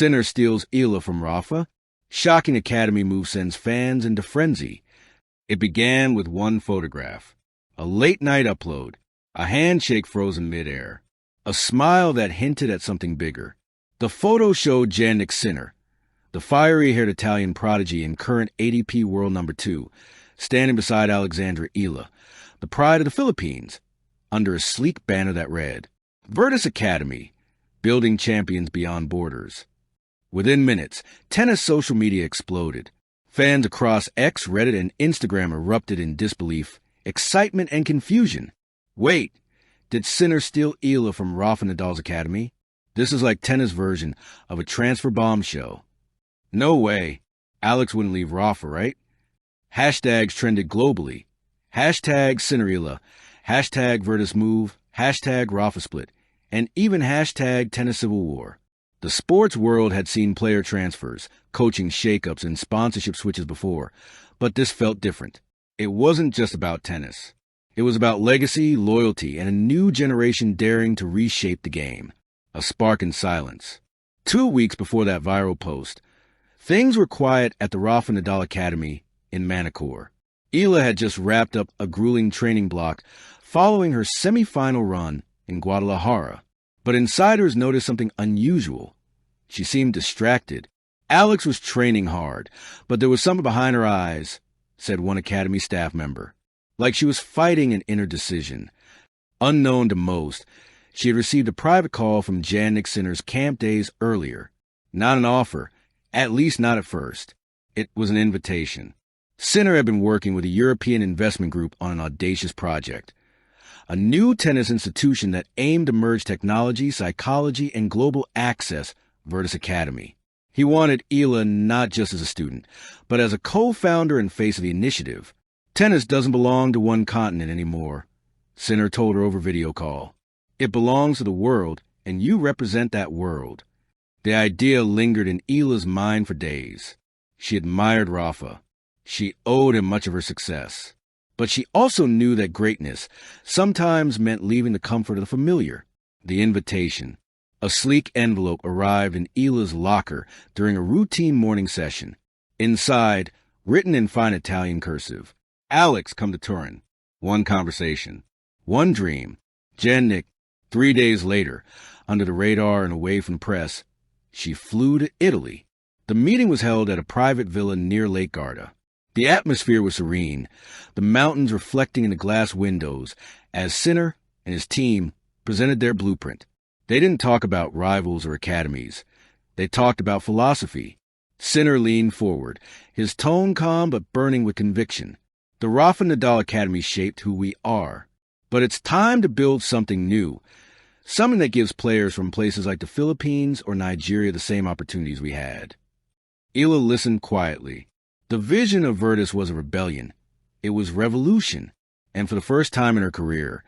Sinner steals Eala from Rafa. Shocking academy move sends fans into frenzy. It began with one photograph. A late-night upload. A handshake frozen midair. A smile that hinted at something bigger. The photo showed Jannik Sinner, the fiery-haired Italian prodigy and current ADP World No. 2, standing beside Alexandra Eala, the pride of the Philippines, under a sleek banner that read, Verdice Academy, building champions beyond borders. Within minutes, tennis social media exploded. Fans across X, Reddit, and Instagram erupted in disbelief, excitement, and confusion. Wait, did Sinner steal Eala from Rafa Nadal's academy? This is like tennis version of a transfer bombshell. No way. Alex wouldn't leave Rafa, right? Hashtags trended globally. Hashtag Sinner Eala, hashtag Verdice move, hashtag Rafa split, and even hashtag tennis civil war. The sports world had seen player transfers, coaching shakeups, and sponsorship switches before, but this felt different. It wasn't just about tennis. It was about legacy, loyalty, and a new generation daring to reshape the game. A spark in silence. 2 weeks before that viral post, things were quiet at the Rafa Nadal Academy in Manacor. Eala had just wrapped up a grueling training block following her semi-final run in Guadalajara. But insiders noticed something unusual. She seemed distracted. Alex was training hard, but there was something behind her eyes, said one academy staff member. Like she was fighting an inner decision. Unknown to most, she had received a private call from Jannik Sinner's camp days earlier. Not an offer, at least not at first. It was an invitation. Sinner had been working with a European investment group on an audacious project. A new tennis institution that aimed to merge technology, psychology, and global access, Verdice Academy. He wanted Eala not just as a student, but as a co-founder and face of the initiative. Tennis doesn't belong to one continent anymore, Sinner told her over video call. It belongs to the world, and you represent that world. The idea lingered in Eala's mind for days. She admired Rafa. She owed him much of her success. But she also knew that greatness sometimes meant leaving the comfort of the familiar. The invitation. A sleek envelope arrived in Eala's locker during a routine morning session. Inside, written in fine Italian cursive, Alex, come to Turin. One conversation. One dream. Jannik. 3 days later, under the radar and away from press, she flew to Italy. The meeting was held at a private villa near Lake Garda. The atmosphere was serene, the mountains reflecting in the glass windows as Sinner and his team presented their blueprint. They didn't talk about rivals or academies. They talked about philosophy. Sinner leaned forward, his tone calm but burning with conviction. The Rafa Nadal Academy shaped who we are. But it's time to build something new, something that gives players from places like the Philippines or Nigeria the same opportunities we had. Eala listened quietly. The vision of Verdice was a rebellion. It was revolution. And for the first time in her career,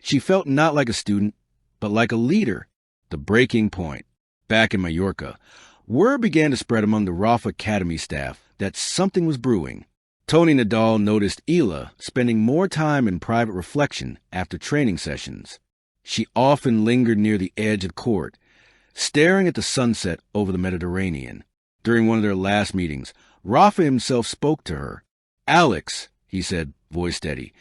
she felt not like a student, but like a leader. The breaking point. Back in Mallorca, word began to spread among the Rafa Academy staff that something was brewing. Tony Nadal noticed Eala spending more time in private reflection after training sessions. She often lingered near the edge of court, staring at the sunset over the Mediterranean. During one of their last meetings, Rafa himself spoke to her. Alex, he said, voice steady,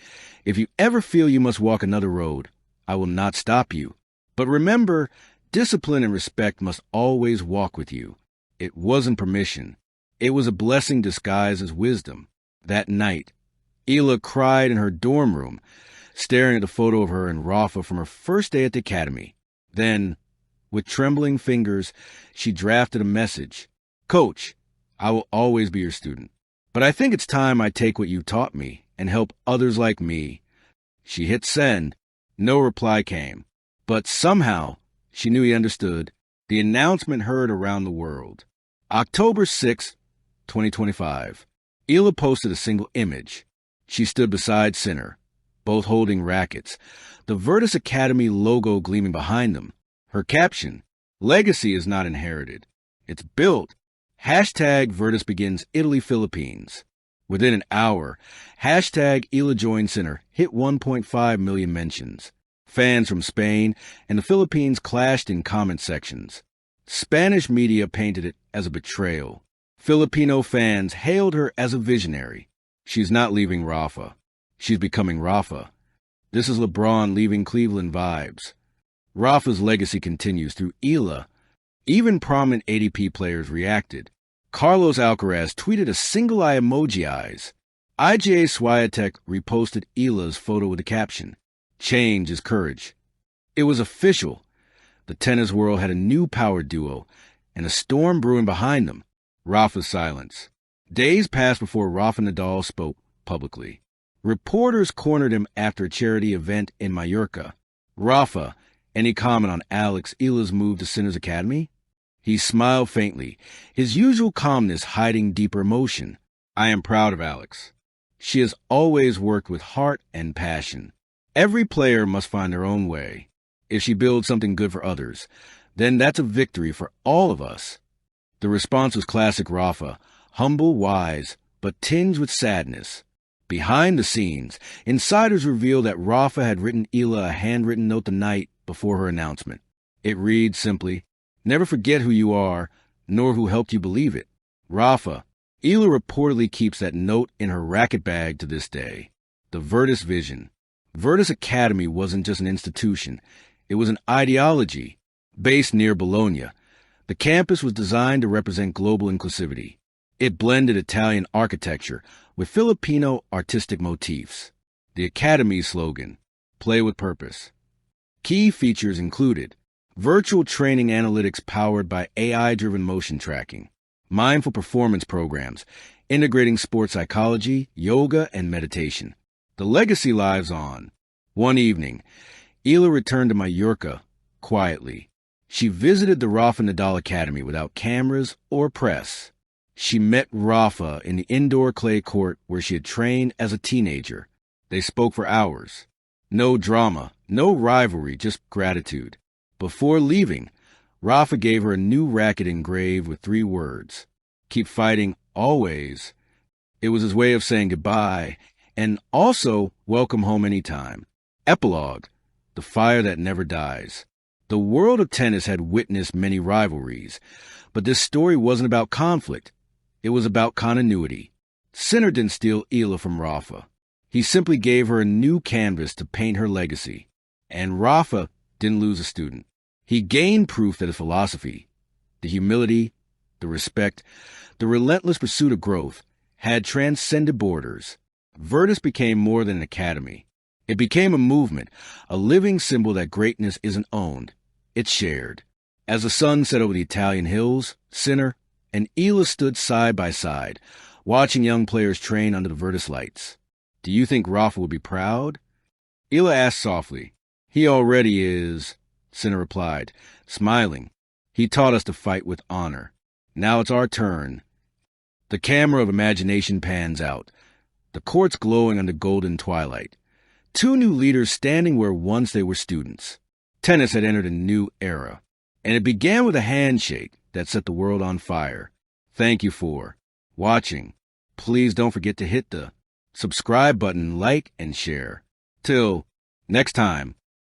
if you ever feel you must walk another road, I will not stop you. But remember, discipline and respect must always walk with you. It wasn't permission. It was a blessing disguised as wisdom. That night, Eala cried in her dorm room, staring at the photo of her and Rafa from her first day at the academy. Then, with trembling fingers, she drafted a message. Coach, I will always be your student, but I think it's time I take what you taught me and help others like me. She hit send. No reply came, but somehow she knew he understood. The announcement heard around the world. October 6, 2025. Eala posted a single image. She stood beside Sinner, both holding rackets, the Verdice Academy logo gleaming behind them. Her caption, legacy is not inherited. It's built. Hashtag Verdice begins Italy, Philippines. Within an hour, hashtag Eala joined Sinner hit 1.5 million mentions. Fans from Spain and the Philippines clashed in comment sections. Spanish media painted it as a betrayal. Filipino fans hailed her as a visionary. She's not leaving Rafa. She's becoming Rafa. This is LeBron leaving Cleveland vibes. Rafa's legacy continues through Eala. Even prominent ADP players reacted. Carlos Alcaraz tweeted a single-eye emoji eyes. IGA Swiatek reposted Eala's photo with the caption, "Change is courage." It was official. The tennis world had a new power duo, and a storm brewing behind them. Rafa's silence. Days passed before Rafa Nadal spoke publicly. Reporters cornered him after a charity event in Mallorca. "Rafa, any comment on Eala's move to Sinners Academy?" He smiled faintly, his usual calmness hiding deeper emotion. "I am proud of Alex. She has always worked with heart and passion. Every player must find their own way. If she builds something good for others, then that's a victory for all of us." The response was classic Rafa, humble, wise, but tinged with sadness. Behind the scenes, insiders revealed that Rafa had written Eala a handwritten note the night before her announcement. It reads simply, "Never forget who you are, nor who helped you believe it." Rafa. Eala reportedly keeps that note in her racket bag to this day. The Verdice vision. Verdice Academy wasn't just an institution. It was an ideology. Based near Bologna, the campus was designed to represent global inclusivity. It blended Italian architecture with Filipino artistic motifs. The Academy's slogan, "Play with Purpose." Key features included virtual training analytics powered by AI-driven motion tracking, mindful performance programs, integrating sports psychology, yoga, and meditation. The legacy lives on. One evening, Eala returned to Mallorca quietly. She visited the Rafa Nadal Academy without cameras or press. She met Rafa in the indoor clay court where she had trained as a teenager. They spoke for hours. No drama, no rivalry, just gratitude. Before leaving, Rafa gave her a new racket engraved with 3 words. "Keep fighting, always." It was his way of saying goodbye, and also welcome home anytime. Epilogue, the fire that never dies. The world of tennis had witnessed many rivalries, but this story wasn't about conflict. It was about continuity. Sinner didn't steal Eala from Rafa. He simply gave her a new canvas to paint her legacy. And Rafa didn't lose a student. He gained proof that his philosophy, the humility, the respect, the relentless pursuit of growth, had transcended borders. Verdice became more than an academy. It became a movement, a living symbol that greatness isn't owned, it's shared. As the sun set over the Italian hills, Sinner and Eala stood side by side, watching young players train under the Verdice lights. "Do you think Rafa would be proud?" Eala asked softly. "He already is," Sinner replied, smiling. "He taught us to fight with honor. Now it's our turn." The camera of imagination pans out, the courts glowing under golden twilight. 2 new leaders standing where once they were students. Tennis had entered a new era, and it began with a handshake that set the world on fire. Thank you for watching. Please don't forget to hit the subscribe button, like, and share. Till next time.